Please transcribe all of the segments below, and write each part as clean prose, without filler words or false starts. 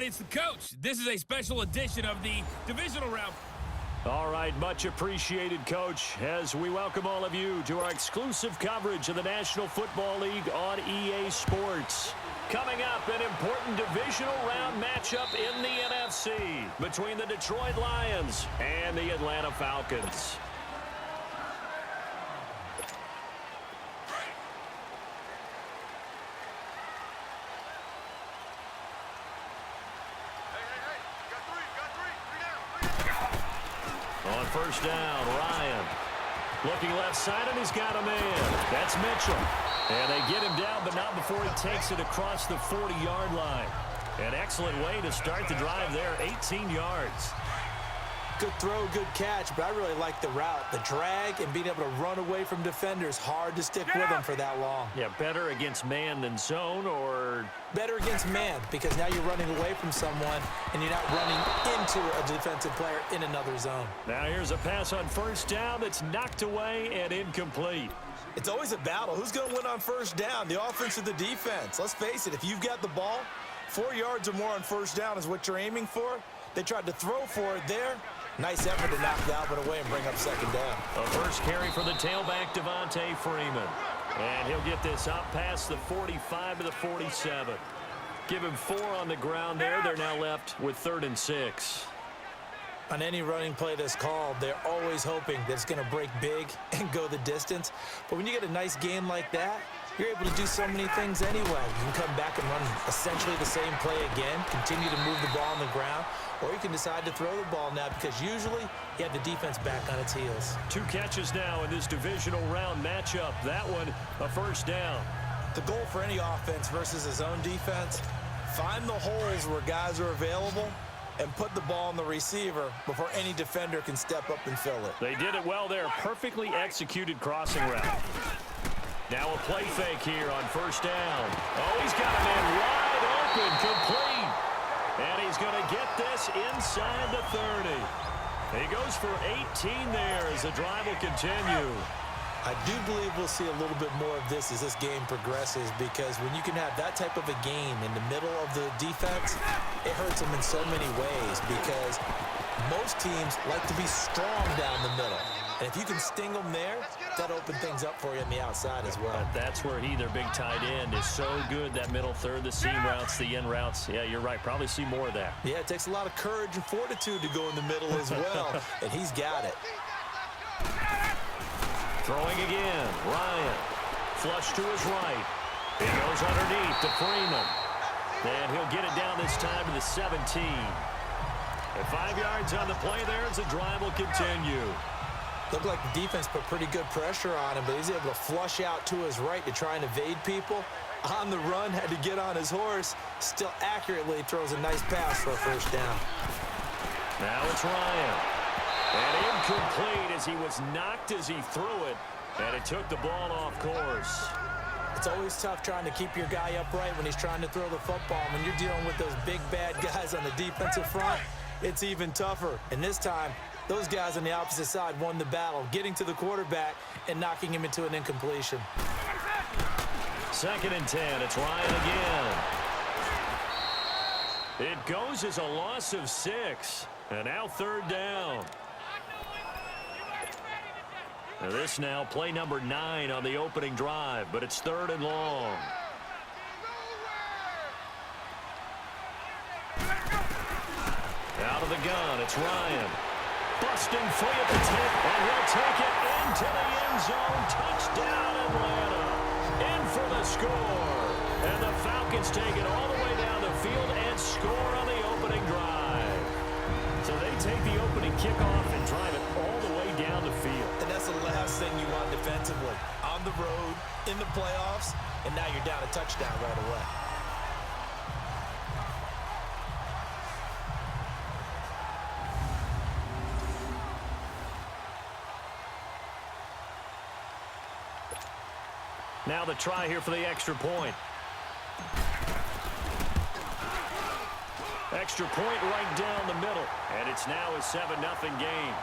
everybody, it's the coach. This is a special edition of the Divisional round. All right, much appreciated, Coach, as we welcome all of you to our exclusive coverage of the National Football League on EA Sports. Coming up, an important divisional round matchup in the NFC between the Detroit Lions and the Atlanta Falcons. On first down, Ryan. Looking left side, and he's got a man. That's Mitchell. And they get him down, but not before he takes it across the 40-yard line. An excellent way to start the drive there, 18 yards. Good throw, good catch, but I really like the route. The drag and being able to run away from defenders, hard to stick with them for that long. Yeah, better against man than zone, or? Better against man, because now you're running away from someone and you're not running into a defensive player in another zone. Now here's a pass on first down that's knocked away and incomplete. It's always a battle. Who's going to win on first down, the offense or the defense? Let's face it, if you've got the ball, 4 yards or more on first down is what you're aiming for. They tried to throw for it there. Nice effort to knock that one away and bring up second down. A first carry for the tailback, Devontae Freeman. And he'll get this up past the 45 to the 47. Give him 4 on the ground there. They're now left with 3rd and 6. On any running play that's called, they're always hoping that it's going to break big and go the distance. But when you get a nice gain like that, you're able to do so many things anyway. You can come back and run essentially the same play again, continue to move the ball on the ground, or you can decide to throw the ball now because usually you have the defense back on its heels. 2 catches now in this divisional round matchup. That one, a first down. The goal for any offense versus his own defense, find the holes where guys are available and put the ball on the receiver before any defender can step up and fill it. They did it well there. Perfectly executed crossing route. Now a play fake here on first down. Oh, he's got a man wide open, complete. And he's going to get this inside the 30. He goes for 18 there as the drive will continue. I do believe we'll see a little bit more of this as this game progresses, because when you can have that type of a game in the middle of the defense, it hurts them in so many ways because most teams like to be strong down the middle. And if you can sting them there, that'll open things up for you on the outside as well. But that's where their big tight end, is so good, that middle third, the seam routes, the in routes. Yeah, you're right. Probably see more of that. Yeah, it takes a lot of courage and fortitude to go in the middle as well, and he's got it. Throwing again, Ryan. Flush to his right. It goes underneath to Freeman. And he'll get it down this time to the 17. And 5 yards on the play there as the drive will continue. Looked like the defense put pretty good pressure on him, but he's able to flush out to his right to try and evade people. On the run, had to get on his horse. Still accurately throws a nice pass for a first down. Now it's Ryan. And incomplete as he was knocked as he threw it. And it took the ball off course. It's always tough trying to keep your guy upright when he's trying to throw the football. When you're dealing with those big, bad guys on the defensive front, it's even tougher. And this time, those guys on the opposite side won the battle, getting to the quarterback and knocking him into an incompletion. 2nd and 10. It's Ryan again. It goes as a loss of 6. And now 3rd down. And this now play number 9 on the opening drive, but it's 3rd and long. Out of the gun, it's Ryan. Busting free at the tip, and he'll take it into the end zone. Touchdown, Atlanta. In for the score. And the Falcons take it all the way down the field and score on the opening drive. So they take the opening kickoff and drive it all the way down the field. And that's the last thing you want defensively. On the road, in the playoffs, and now you're down a touchdown right away. Now the try here for the extra point. Extra point right down the middle. And it's now a 7-0 game.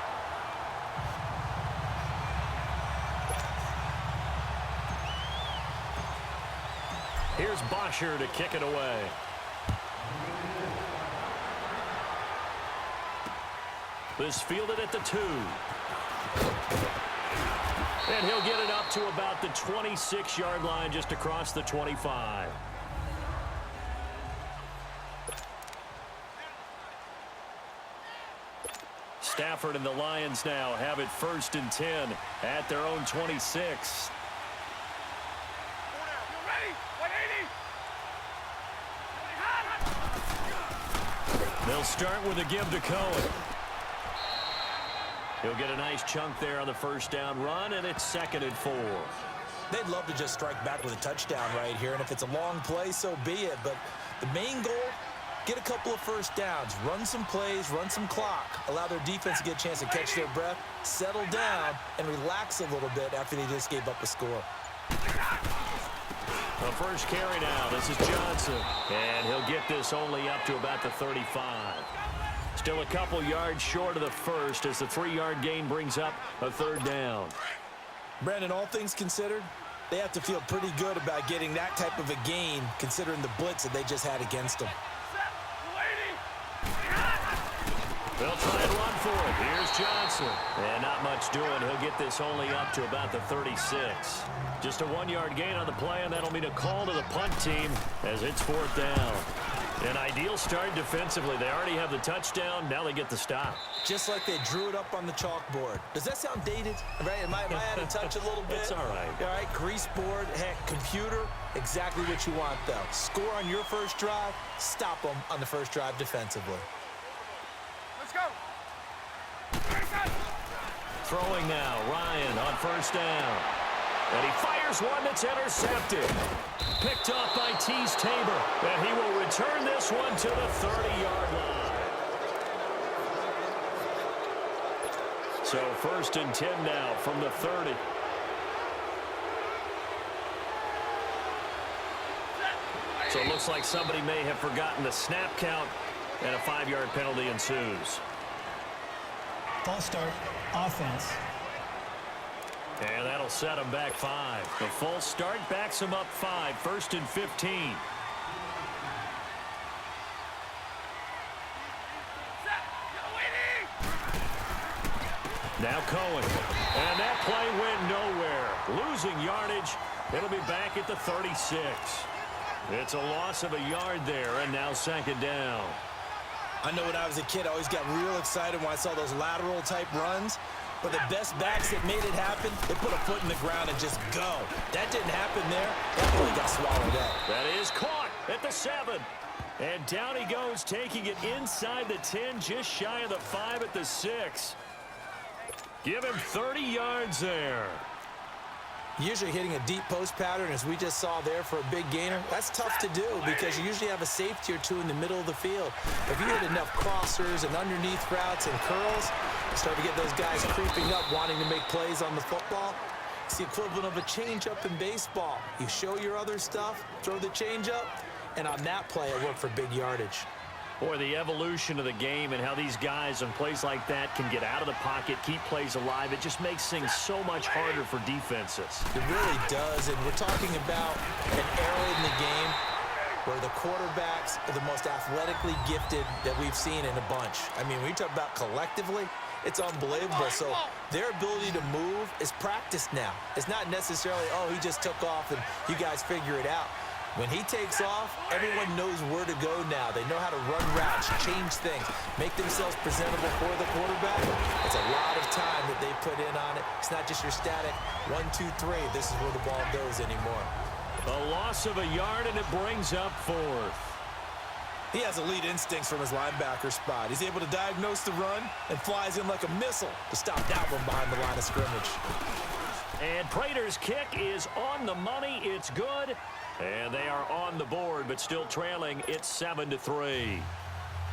Here's Bosher to kick it away. This fielded at the 2. And he'll get it up to about the 26-yard line, just across the 25. Stafford and the Lions now have it 1st and 10 at their own 26. They'll start with a give to Cohen. He'll get a nice chunk there on the 1st down run, and it's 2nd and 4. They'd love to just strike back with a touchdown right here, and if it's a long play, so be it. But the main goal, get a couple of 1st downs, run some plays, run some clock, allow their defense to get a chance to catch their breath, settle down, and relax a little bit after they just gave up a score. The first carry now. This is Johnson. And he'll get this only up to about the 35. Still a couple yards short of the first as the 3-yard gain brings up a 3rd down. Brandon, all things considered, they have to feel pretty good about getting that type of a gain considering the blitz that they just had against them. They'll try and run for it. Here's Johnson. And not much doing. He'll get this only up to about the 36. Just a 1-yard gain on the play, and that'll mean a call to the punt team as it's 4th down. An ideal start defensively. They already have the touchdown. Now they get the stop. Just like they drew it up on the chalkboard. Does that sound dated? Right? Am I out of touch a little bit? It's all right. All right, grease board, heck, computer, exactly what you want, though. Score on your first drive, stop them on the first drive defensively. Let's go. Throwing now, Ryan on 1st down. And he fires one that's intercepted. Picked off by Tease Tabor. And he will return this one to the 30-yard line. So 1st and 10 now from the 30. So it looks like somebody may have forgotten the snap count, and a 5-yard penalty ensues. False start, offense. And that'll set him back 5. The false start backs him up 5. 1st and 15. Now Cohen. And that play went nowhere. Losing yardage. It'll be back at the 36. It's a loss of a yard there, and now 2nd down. I know when I was a kid, I always got real excited when I saw those lateral-type runs. But the best backs that made it happen, they put a foot in the ground and just go. That didn't happen there. That really got swallowed up. That is caught at the 7. And down he goes, taking it inside the 10, just shy of the 5 at the 6. Give him 30 yards there. Usually hitting a deep post pattern, as we just saw there for a big gainer, that's tough to do because you usually have a safety or two in the middle of the field. If you hit enough crossers and underneath routes and curls, you start to get those guys creeping up, wanting to make plays on the football. It's the equivalent of a change-up in baseball. You show your other stuff, throw the change-up, and on that play, it worked for big yardage. Boy, the evolution of the game and how these guys on plays like that can get out of the pocket, keep plays alive, it just makes things so much harder for defenses. It really does, and we're talking about an era in the game where the quarterbacks are the most athletically gifted that we've seen in a bunch. I mean, when you talk about collectively, it's unbelievable. So their ability to move is practiced now. It's not necessarily, oh, he just took off and you guys figure it out. When he takes off, everyone knows where to go now. They know how to run routes, change things, make themselves presentable for the quarterback. It's a lot of time that they put in on it. It's not just your static 1, 2, 3. This is where the ball goes anymore. A loss of a yard, and it brings up 4th. He has elite instincts from his linebacker spot. He's able to diagnose the run and flies in like a missile to stop that one behind the line of scrimmage. And Prater's kick is on the money. It's good. And they are on the board, but still trailing. It's 7-3.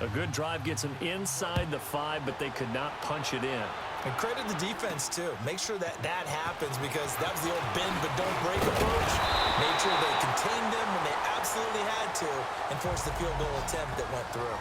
A good drive gets them inside the 5, but they could not punch it in. And credit the defense, too. Make sure that that happens because that was the old bend but don't break approach. Made sure they contained them when they absolutely had to and forced the field goal attempt that went through.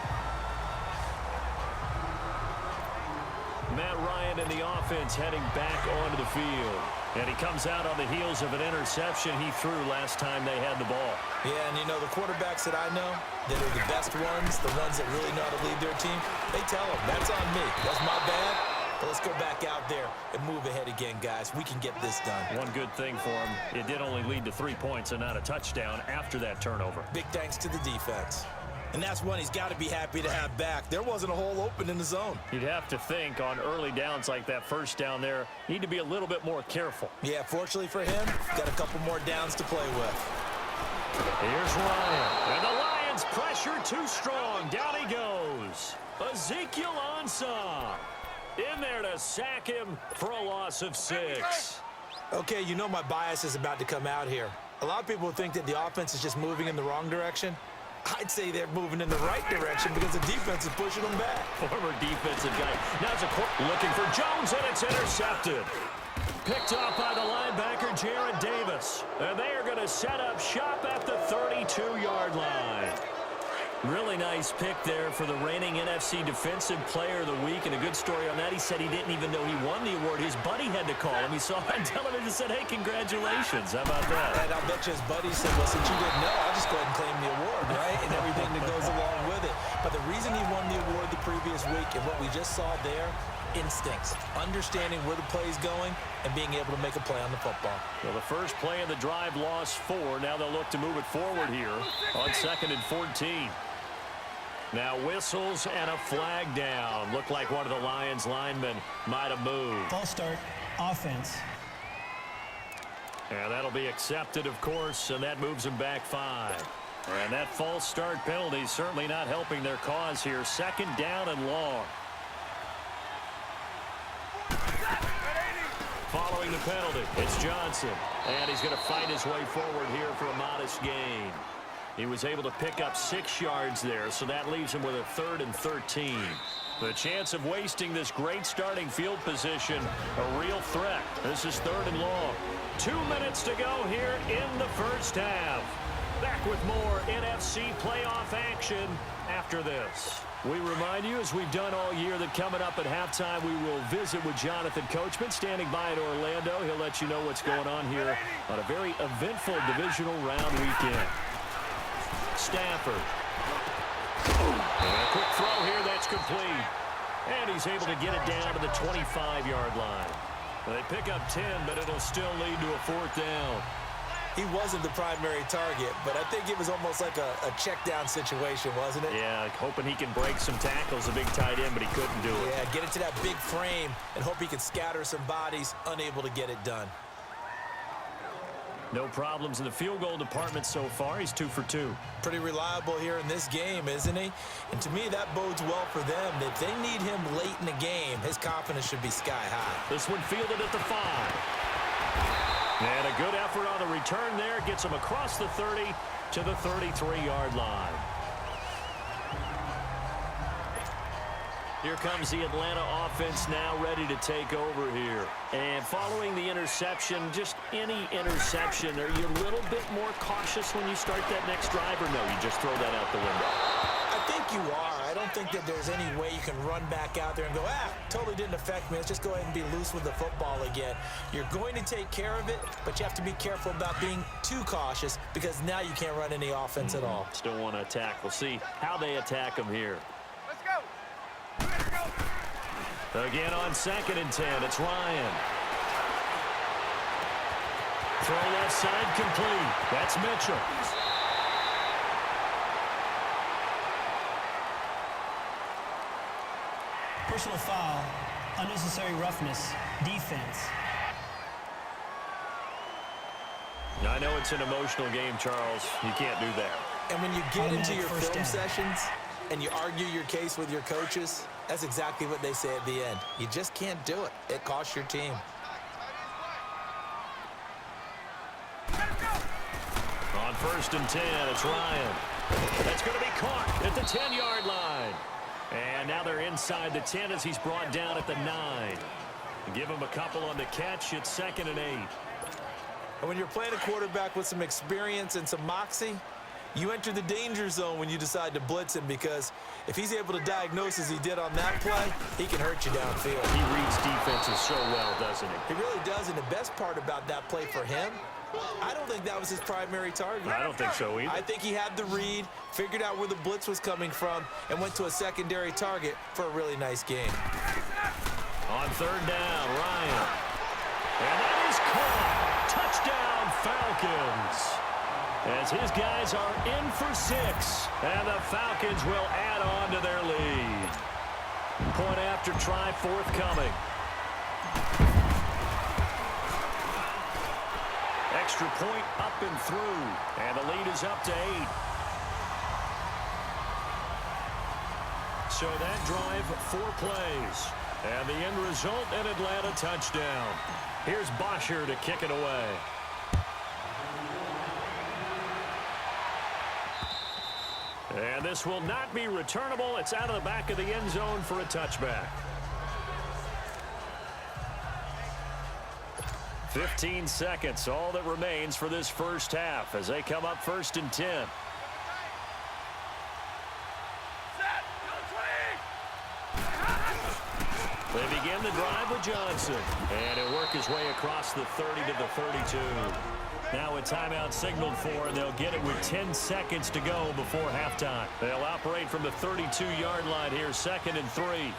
Matt Ryan and the offense heading back onto the field. And he comes out on the heels of an interception he threw last time they had the ball. Yeah, and you know, the quarterbacks that I know that are the best ones, the ones that really know how to lead their team, they tell them, that's on me. That's my bad. But let's go back out there and move ahead again, guys. We can get this done. One good thing for him, it did only lead to 3 points and not a touchdown after that turnover. Big thanks to the defense. And that's one he's got to be happy to have back. There wasn't a hole open in the zone. You'd have to think on early downs like that first down there, need to be a little bit more careful. Yeah, fortunately for him, got a couple more downs to play with. Here's Ryan. And the Lions pressure too strong. Down he goes. Ezekiel Ansah in there to sack him for a loss of 6. Okay, you know my bias is about to come out here. A lot of people think that the offense is just moving in the wrong direction. I'd say they're moving in the right direction because the defense is pushing them back. Former defensive guy. Now it's looking for Jones, and it's intercepted. Picked off by the linebacker, Jared Davis. And they are going to set up shop at the 32-yard line. Really nice pick there for the reigning NFC Defensive Player of the Week. And a good story on that, he said he didn't even know he won the award. His buddy had to call him. He saw it on television and said, hey, congratulations. How about that? And I bet you his buddy said, well, since you didn't know, I'll just go ahead and claim the award, right? And everything that goes along with it. But the reason he won the award the previous week and what we just saw there, instincts, understanding where the play is going, and being able to make a play on the football. Well, the first play of the drive lost 4. Now they'll look to move it forward here on 2nd and 14. Now whistles and a flag down. Looked like one of the Lions linemen might have moved. False start, offense. And that'll be accepted, of course, and that moves them back 5. And that false start penalty certainly not helping their cause here. 2nd down and long. Following the penalty, it's Johnson. And he's going to fight his way forward here for a modest gain. He was able to pick up 6 yards there, so that leaves him with a 3rd and 13. The chance of wasting this great starting field position, a real threat. This is 3rd and long. 2 minutes to go here in the first half. Back with more NFC playoff action after this. We remind you, as we've done all year, that coming up at halftime, we will visit with Jonathan Coachman, standing by in Orlando. He'll let you know what's going on here on a very eventful divisional round weekend. Stafford. And a quick throw here, that's complete. And he's able to get it down to the 25-yard line. They pick up 10, but it'll still lead to a 4th down. He wasn't the primary target, but I think it was almost like a check down situation, wasn't it? Yeah, hoping he can break some tackles, a big tight end, but he couldn't do it. Yeah, get into that big frame and hope he can scatter some bodies, unable to get it done. No problems in the field goal department so far. He's 2 for 2. Pretty reliable here in this game, isn't he? And to me, that bodes well for them. If they need him late in the game, his confidence should be sky high. This one fielded at the 5. And a good effort on the return there. Gets him across the 30 to the 33-yard line. Here comes the Atlanta offense now ready to take over here. And following the interception, just any interception, are you a little bit more cautious when you start that next drive, or no, you just throw that out the window? I think you are. I don't think that there's any way you can run back out there and go, totally didn't affect me. Let's just go ahead and be loose with the football again. You're going to take care of it, but you have to be careful about being too cautious because now you can't run any offense at all. Still want to attack. We'll see how they attack them here. Let's go. Again on 2nd and 10, it's Ryan. Throw left side complete. That's Mitchell. Personal foul, unnecessary roughness, defense. Now, I know it's an emotional game, Charles. You can't do that. And when you get into Automatic your first film down. sessions and you argue your case with your coaches, that's exactly what they say at the end. You just can't do it. It costs your team. On 1st and 10, it's Ryan. That's going to be caught at the 10-yard line. And now they're inside the 10 as he's brought down at the 9. Give him a couple on the catch. It's 2nd and 8. And when you're playing a quarterback with some experience and some moxie, You enter the danger zone when you decide to blitz him, because if he's able to diagnose as he did on that play, he can hurt you downfield. He reads defenses so well, doesn't he? He really does, and the best part about that play for him, I don't think that was his primary target. I don't think so either. I think he had the read, figured out where the blitz was coming from, and went to a secondary target for a really nice game. On third down, Ryan. And that is caught. Touchdown, Falcons. As his guys are in for 6, and the Falcons will add on to their lead. Point after try forthcoming. Extra point up and through, and the lead is up to 8. So that drive, 4 plays, and the end result, an Atlanta touchdown. Here's Bosher to kick it away. And this will not be returnable. It's out of the back of the end zone for a touchback. 15 seconds, all that remains for this first half as they come up 1st and 10. They begin the drive with Johnson, and he'll work his way across the 30 to the 32. Now a timeout signaled for, and they'll get it with 10 seconds to go before halftime. They'll operate from the 32-yard line here, 2nd and 3.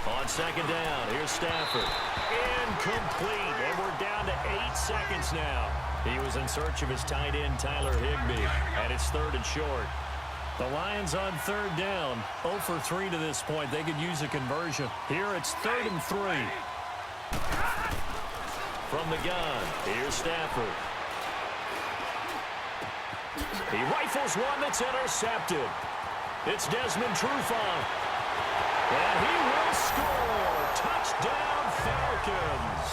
On 2nd down, here's Stafford. Incomplete, and we're down to 8 seconds now. He was in search of his tight end, Tyler Higbee, and it's 3rd and short. The Lions on 3rd down, 0 for 3 to this point. They could use a conversion. Here it's 3rd and 3. From the gun, here's Stafford. He rifles one that's intercepted. It's Desmond Trufant. And he will score. Touchdown, Falcons.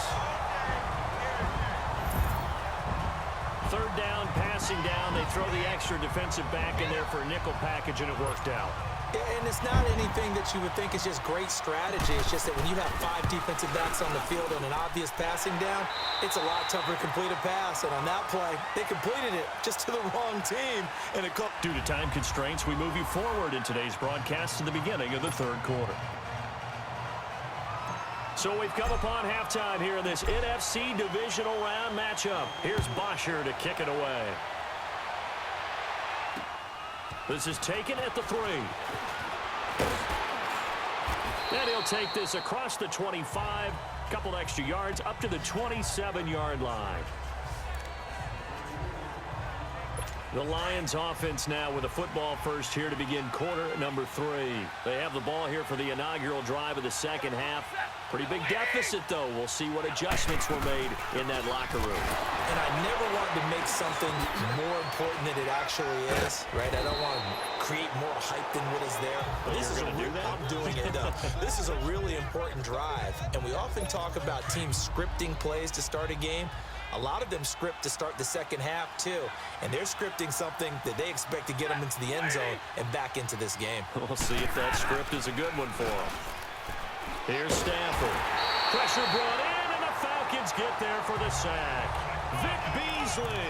3rd down, passing down. They throw the extra defensive back in there for a nickel package, and it worked out. And it's not anything that you would think is just great strategy. It's just that when you have 5 defensive backs on the field and an obvious passing down, it's a lot tougher to complete a pass. And on that play, they completed it just to the wrong team. And it due to time constraints, we move you forward in today's broadcast to the beginning of the 3rd quarter. So we've come upon halftime here in this NFC Divisional round matchup. Here's Bosher to kick it away. This is taken at the 3. And he'll take this across the 25, couple extra yards, up to the 27-yard line. The Lions offense now with a football first here to begin quarter number 3. They have the ball here for the inaugural drive of the 2nd half. Pretty big deficit, though. We'll see what adjustments were made in that locker room. And I never wanted to make something more important than it actually is, right? I don't want to create more hype than what is there. But this is going to do that? I'm doing it, though. This is a really important drive. And we often talk about teams scripting plays to start a game. A lot of them script to start the 2nd half, too. And they're scripting something that they expect to get them into the end zone and back into this game. We'll see if that script is a good one for them. Here's Stafford. Pressure brought in, and the Falcons get there for the sack. Vic Beasley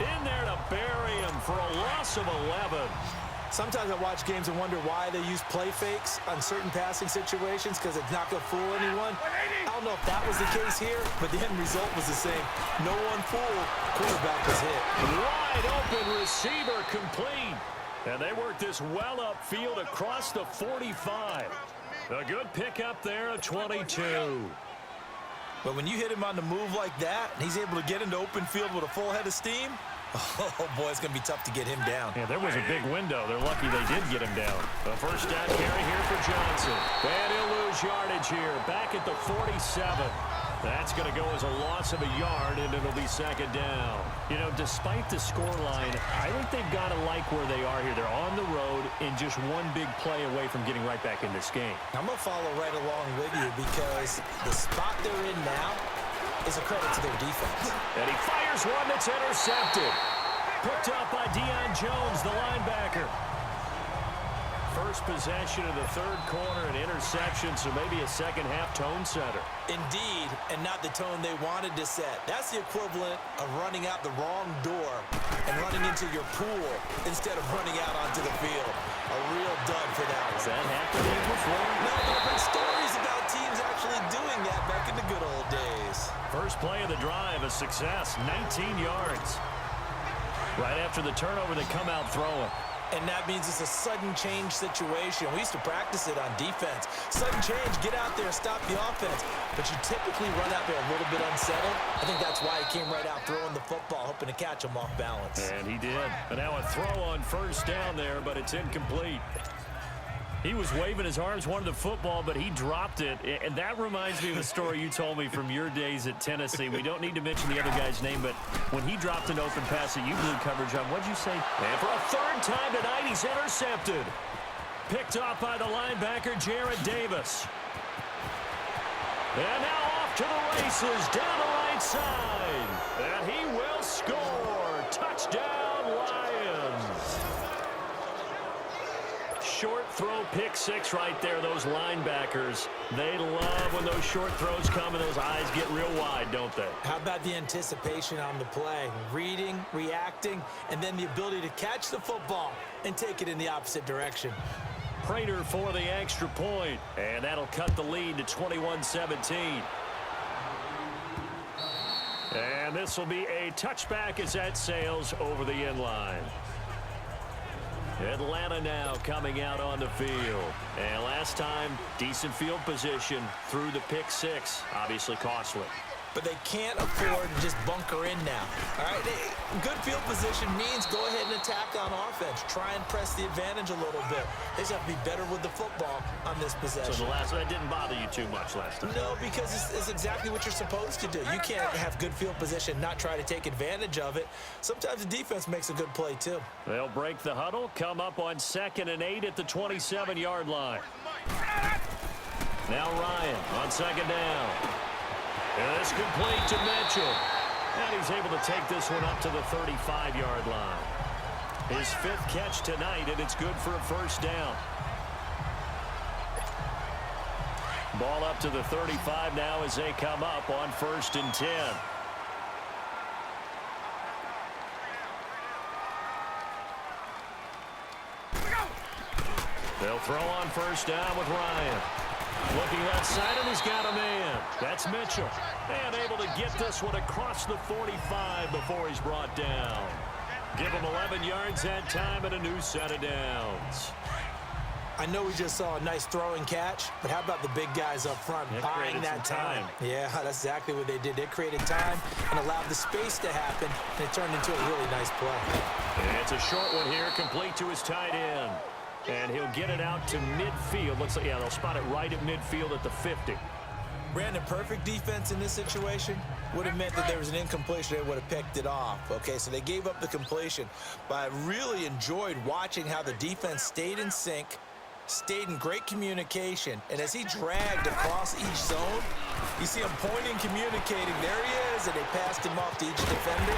in there to bury him for a loss of 11. Sometimes I watch games and wonder why they use play fakes on certain passing situations, because it's not going to fool anyone. I don't know if that was the case here, but the end result was the same. No one fooled. Quarterback was hit. Wide open receiver complete. And they work this well upfield across the 45. A good pickup there at 22. But when you hit him on the move like that, and he's able to get into open field with a full head of steam, oh, boy, it's going to be tough to get him down. Yeah, there was a big window. They're lucky they did get him down. A first down carry here for Johnson. And he'll lose yardage here. Back at the 47. That's going to go as a loss of a yard, and it'll be 2nd down. You know, despite the scoreline, I think they've got to like where they are here. They're on the road and just one big play away from getting right back in this game. I'm going to follow right along with you, because the spot they're in now is a credit to their defense. And he fires one that's intercepted. Picked up by Deion Jones, the linebacker. first possession of the third quarter, an interception, so maybe a second-half tone setter. Indeed, and not the tone they wanted to set. That's the equivalent of running out the wrong door and running into your pool instead of running out onto the field. A real dud for that one. Has that happened before? No, but I've heard stories about teams actually doing that back in the good old days. First play of the drive, a success, 19 yards. Right after the turnover, they come out throwing. And that means it's a sudden change situation. We used to practice it on defense. Sudden change, get out there, stop the offense. But you typically run out there a little bit unsettled. I think that's why he came right out throwing the football, hoping to catch him off balance. And he did. And now a throw on first down there, but it's incomplete. He was waving his arms, wanted the football, but he dropped it. And that reminds me of a story you told me from your days at Tennessee. We don't need to mention the other guy's name, but when he dropped an open pass that you blew coverage on, what'd you say? And for a third time tonight, he's intercepted. Picked off by the linebacker, Jarrett Davis. And now off to the races, down the right side. And he will score. Touchdown, Lions. Short throw, pick six right there. Those linebackers, they love when those short throws come and those eyes get real wide, don't they? How about the anticipation on the play? Reading, reacting, and then the ability to catch the football and take it in the opposite direction. Prater for the extra point, and that'll cut the lead to 21-17. And this will be a touchback as that sails over the end line. Atlanta now coming out on the field. And last time, decent field position through the pick six. Obviously costly. But they can't afford to just bunker in now. All right, good field position means go ahead and attack on offense. Try and press the advantage a little bit. They just have to be better with the football on this possession. So that didn't bother you too much last time? No, because it's exactly what you're supposed to do. You can't have good field position, not try to take advantage of it. Sometimes the defense makes a good play too. They'll break the huddle, come up on 2nd and 8 at the 27-yard line. Now Ryan on 2nd down. And it's complete to Mitchell. And he's able to take this one up to the 35-yard line. His 5th catch tonight, and it's good for a first down. Ball up to the 35 now as they come up on 1st and 10. They'll throw on first down with Ryan. Looking left side, and he's got a man. That's Mitchell. And able to get this one across the 45 before he's brought down. Give him 11 yards that time and a new set of downs. I know we just saw a nice throwing catch, but how about the big guys up front buying that time? Yeah, that's exactly what they did. They created time and allowed the space to happen, and it turned into a really nice play. And it's a short one here, complete to his tight end. And he'll get it out to midfield. Looks like, yeah, they'll spot it right at midfield at the 50. Brandon, perfect defense in this situation would have meant that there was an incompletion. They would have picked it off. Okay, so they gave up the completion. But I really enjoyed watching how the defense stayed in sync, stayed in great communication. And as he dragged across each zone, you see him pointing, communicating. There he is, and they passed him off to each defender.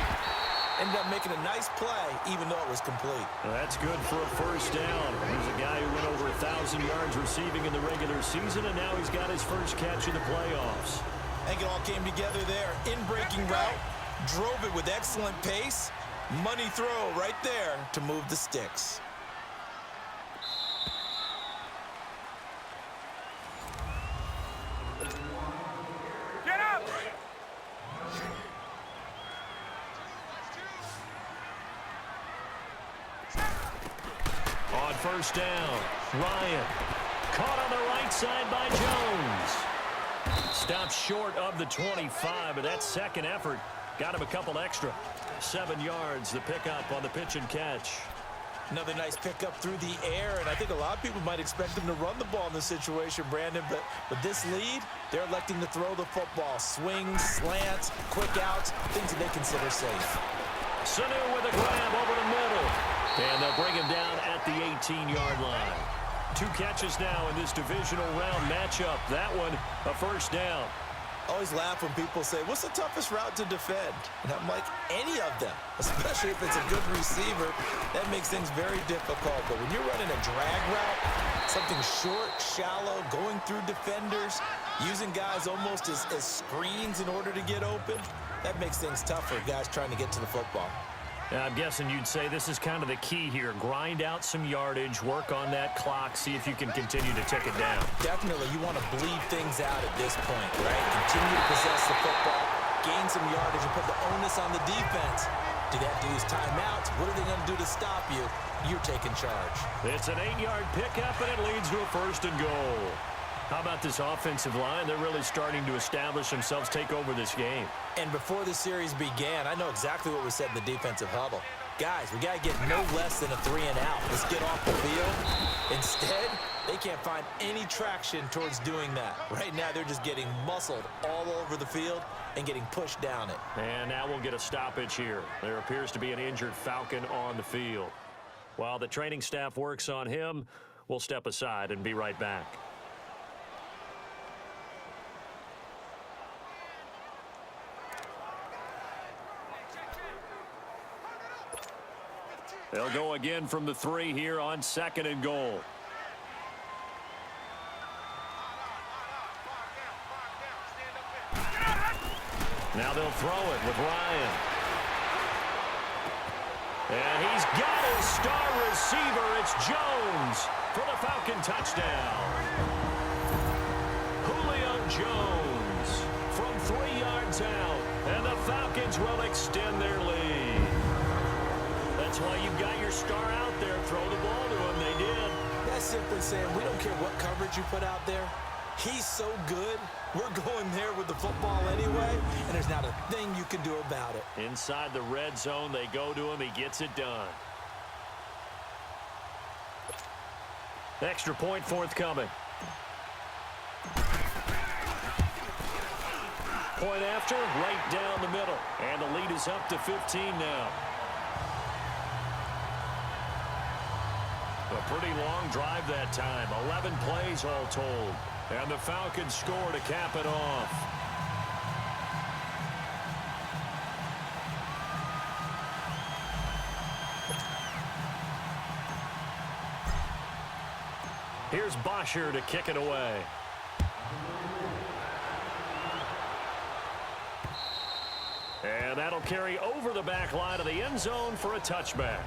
Ended up making a nice play, even though it was complete. Well, that's good for a first down. He's a guy who went over 1,000 yards receiving in the regular season, and now he's got his first catch in the playoffs. I think it all came together there. In-breaking route, drove it with excellent pace. Money throw right there to move the sticks. Get up! On first down, Ryan. Caught on the right side by Jones. Stopped short of the 25, but that second effort got him a couple extra. 7 yards, the pickup on the pitch and catch. Another nice pickup through the air, and I think a lot of people might expect them to run the ball in this situation, Brandon, but with this lead, they're electing to throw the football. Swings, slants, quick outs, things that they consider safe. Sanu with a grab over the middle. And they'll bring him down at the 18-yard line. 2 catches now in this divisional round matchup. That one, a first down. Always laugh when people say, what's the toughest route to defend? And I'm like, any of them, especially if it's a good receiver. That makes things very difficult. But when you're running a drag route, something short, shallow, going through defenders, using guys almost as screens in order to get open, that makes things tough for guys trying to get to the football. I'm guessing you'd say this is kind of the key here. Grind out some yardage, work on that clock, see if you can continue to tick it down. Definitely, you want to bleed things out at this point, right? Continue to possess the football, gain some yardage, and put the onus on the defense. Do they have to use timeouts? What are they going to do to stop you? You're taking charge. It's an 8-yard pickup, and it leads to a 1st and goal. How about this offensive line? They're really starting to establish themselves, take over this game. And before the series began, I know exactly what we said in the defensive huddle. Guys, we got to get no less than a 3-and-out. Let's get off the field. Instead, they can't find any traction towards doing that. Right now, they're just getting muscled all over the field and getting pushed down it. And now we'll get a stoppage here. There appears to be an injured Falcon on the field. While the training staff works on him, we'll step aside and be right back. They'll go again from the 3 here on 2nd and goal. Now they'll throw it with Ryan. And he's got his star receiver. It's Jones for the Falcon touchdown. Julio Jones from 3 yards out. And the Falcons will extend their lead. That's why you've got your star out there. Throw the ball to him. They did. That's simply saying we don't care what coverage you put out there. He's so good. We're going there with the football anyway, and there's not a thing you can do about it. Inside the red zone, they go to him. He gets it done. Extra point forthcoming. Point after, right down the middle. And the lead is up to 15 now. A pretty long drive that time. 11 plays all told. And the Falcons score to cap it off. Here's Bosher to kick it away. And that'll carry over the back line of the end zone for a touchback.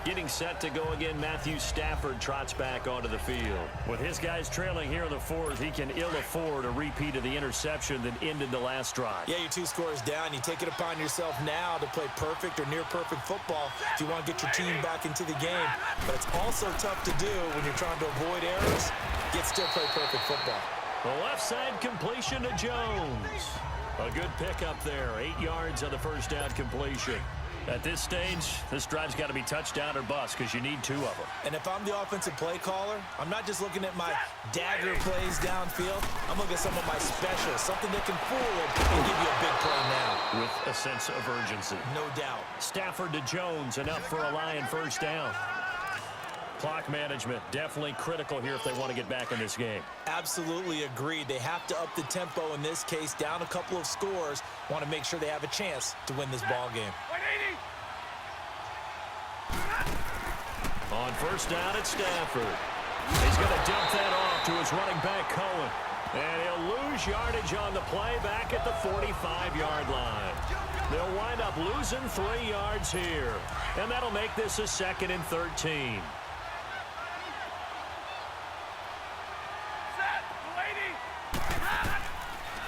Getting set to go again, Matthew Stafford trots back onto the field. With his guys trailing here in the 4th, he can ill afford a repeat of the interception that ended the last drive. Yeah, you're 2 scores down. You take it upon yourself now to play perfect or near-perfect football if you want to get your team back into the game. But it's also tough to do when you're trying to avoid errors, yet still play perfect football. The left side completion to Jones. A good pickup there. 8 yards on the first down completion. At this stage, this drive's got to be touchdown or bust because you need 2 of them. And if I'm the offensive play caller, I'm not just looking at my dagger plays downfield. I'm looking at some of my specials, something that can fool and give you a big play now. With a sense of urgency. No doubt. Stafford to Jones, enough for a Lion first down. Clock management, definitely critical here if they want to get back in this game. Absolutely agreed. They have to up the tempo in this case, down a couple of scores. Want to make sure they have a chance to win this ball game. On first down, it's Stafford. He's going to dump that off to his running back, Cohen. And he'll lose yardage on the play back at the 45-yard line. They'll wind up losing 3 yards here. And that'll make this a 2nd and 13.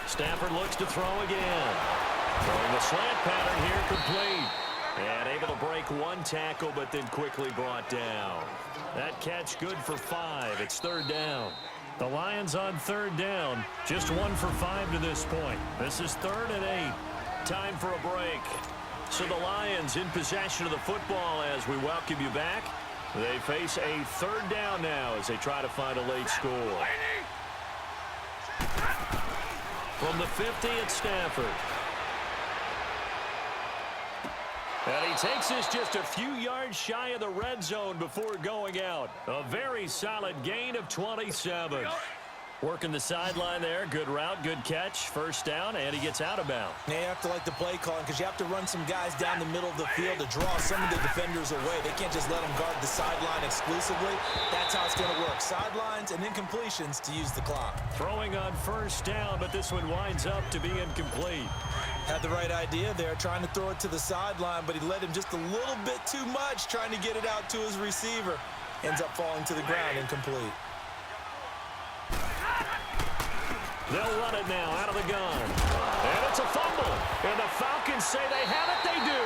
Stafford looks to throw again. Throwing the slant pattern here complete. And able to break 1 tackle, but then quickly brought down. That catch good for 5. It's 3rd down. The Lions on 3rd down. Just 1 for 5 to this point. This is 3rd and 8. Time for a break. So the Lions in possession of the football as we welcome you back. They face a 3rd down now as they try to find a late score. From the 50, it's Stafford. And he takes this just a few yards shy of the red zone before going out. A very solid gain of 27. Working the sideline there. Good route, good catch. First down, and he gets out of bounds. Now you have to like the play calling because you have to run some guys down the middle of the field to draw some of the defenders away. They can't just let them guard the sideline exclusively. That's how it's going to work. Sidelines and incompletions to use the clock. Throwing on first down, but this one winds up to be incomplete. Had the right idea there, trying to throw it to the sideline, but he let him just a little bit too much, trying to get it out to his receiver. Ends up falling to the ground, incomplete. They'll run it now out of the gun. And it's a fumble. And the Falcons say they have it. They do.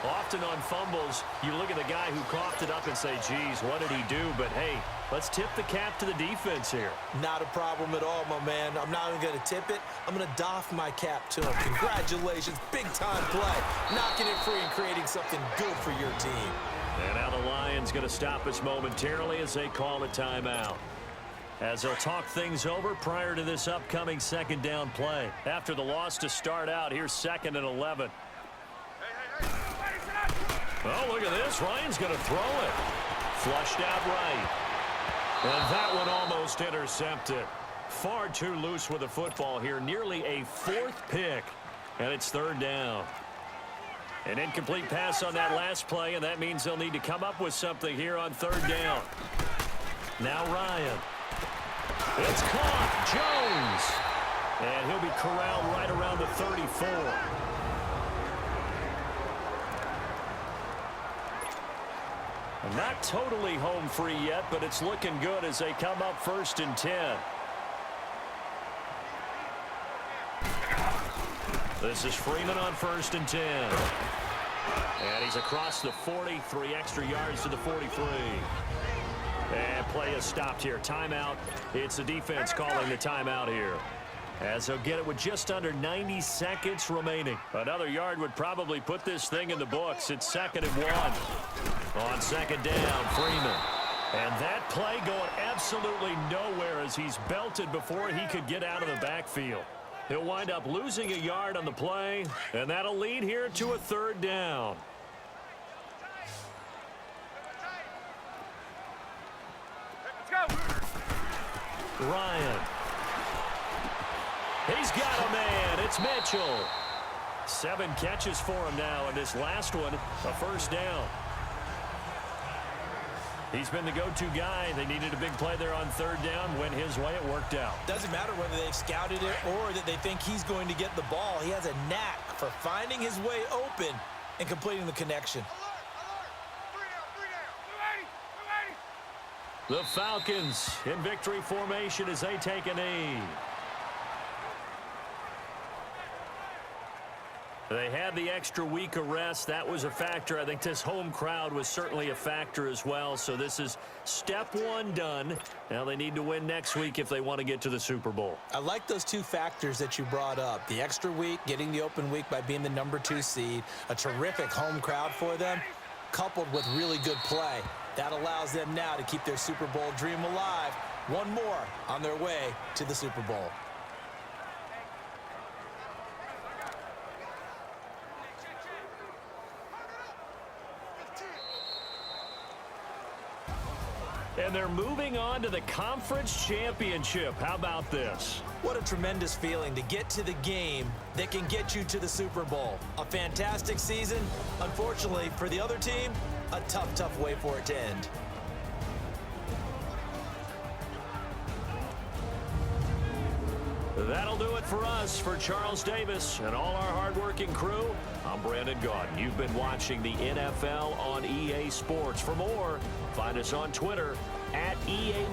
Often on fumbles, you look at the guy who coughed it up and say, geez, what did he do? But, hey, let's tip the cap to the defense here. Not a problem at all, my man. I'm not even going to tip it. I'm going to doff my cap to him. Congratulations. Big-time play. Knocking it free and creating something good for your team. And now the Lions going to stop us momentarily as they call a timeout. As they'll talk things over prior to this upcoming second down play. After the loss to start out, here's 2nd and 11. Oh, look at this. Ryan's going to throw it. Flushed out right. And that one almost intercepted. Far too loose with the football here. Nearly a 4th pick. And it's 3rd down. An incomplete pass on that last play, and that means they'll need to come up with something here on 3rd down. Now Ryan. It's caught. Jones. And he'll be corralled right around the 34. Not totally home free yet, but it's looking good as they come up 1st and 10. This is Freeman on 1st and 10. And he's across the 40, 3 extra yards to the 43. And play is stopped here. Timeout. It's the defense calling the timeout here. As they'll get it with just under 90 seconds remaining. Another yard would probably put this thing in the books. It's 2nd and 1. On 2nd down, Freeman. And that play going absolutely nowhere as he's belted before he could get out of the backfield. He'll wind up losing a yard on the play, and that'll lead here to a 3rd down. Let's go. Ryan. He's got a man. It's Mitchell. 7 catches for him now, and this last one, a 1st down. He's been the go-to guy. They needed a big play there on 3rd down. Went his way. It worked out. Doesn't matter whether they've scouted it or that they think he's going to get the ball. He has a knack for finding his way open and completing the connection. The Falcons in victory formation as they take a knee. They had the extra week of rest. That was a factor. I think this home crowd was certainly a factor as well. So this is step 1 done. Now they need to win next week if they want to get to the Super Bowl. I like those 2 factors that you brought up. The extra week, getting the open week by being the number 2 seed, a terrific home crowd for them, coupled with really good play. That allows them now to keep their Super Bowl dream alive. One more on their way to the Super Bowl. And they're moving on to the conference championship. How about this? What a tremendous feeling to get to the game that can get you to the Super Bowl. A fantastic season. Unfortunately, for the other team, a tough, tough way for it to end. That'll do it for us. For Charles Davis and all our hardworking crew, I'm Brandon Gaudin. You've been watching the NFL on EA Sports. For more, find us on Twitter @EA.